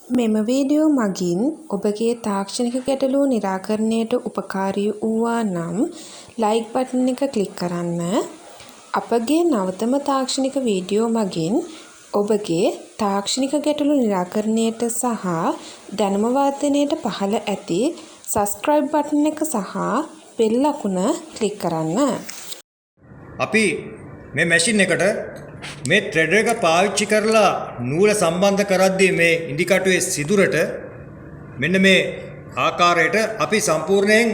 මෙම වීඩියෝ මගින් ඔබගේ තාක්ෂණික ගැටලු නිරාකරණයට උපකාරී වූවා නම් ලයික් බටන් එක ක්ලික් කරන්න. අපගේ නවතම තාක්ෂණික වීඩියෝ මගින් ඔබගේ තාක්ෂණික ගැටලු නිරාකරණයට සහ දැනුම වර්ධනයට පහළ ඇති සබ්ස්ක්‍රයිබ් බටන් එක සහ බෙල් අකුණ ක්ලික් කරන්න. අපි මේ මැෂින් එකට මේ ත්‍රෙඩර් එක පාවිච්චි කරලා නූල සම්බන්ධ කරද්දී මේ ඉන්ඩිකටුවේ සිදුරට මෙන්න මේ ආකාරයට අපි සම්පූර්ණයෙන්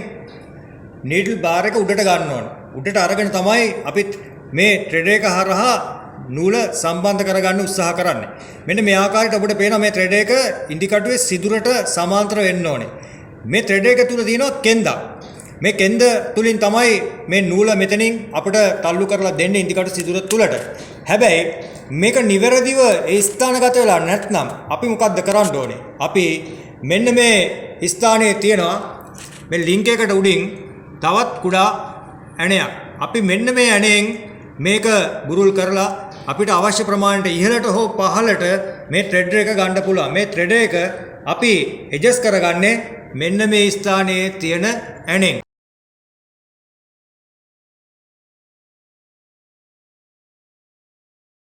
නීඩල් බාර් එක උඩට ගන්න ඕන. උඩට අරගෙන තමයි අපි මේ ත්‍රෙඩර් එක හරහා නූල සම්බන්ධ කරගන්න උත්සාහ කරන්නේ. මෙන්න මේ ආකාරයට ඔබට පේනවා මේ ත්‍රෙඩර් එක ඉන්ඩිකටුවේ සිදුරට සමාන්තර වෙන්න ඕනේ. මේ ත්‍රෙඩර් එක තුල තියෙනවා කෙන්දක්. මේ කෙන්ද තුලින් තමයි මේ නූල මෙතනින් අපිට තල්ලු කරලා දෙන්නේ ඉන්ඩිකටර් සිදුර තුලට. හැබැයි මේක නිවැරදිව ඒ ස්ථානගත වෙලා නැත්නම් අපි මොකද්ද කරන්න ඕනේ? අපි මෙන්න මේ ස්ථානයේ තියෙනවා මේ ලින්ක් එකට උඩින් තවත් කුඩා ඇණයක්. අපි මෙන්න මේ ඇණයෙන් මේක බුරුල් කරලා අපිට අවශ්‍ය ප්‍රමාණයට ඉහළට හෝ පහළට මේ ත්‍රෙඩ් එක ගන්න පුළුවන්. මේ ත්‍රෙඩ් එක අපි ඇඩ්ජස්ට් කරගන්නේ මෙන්න මේ ස්ථානයේ තියෙන ඇණෙන්.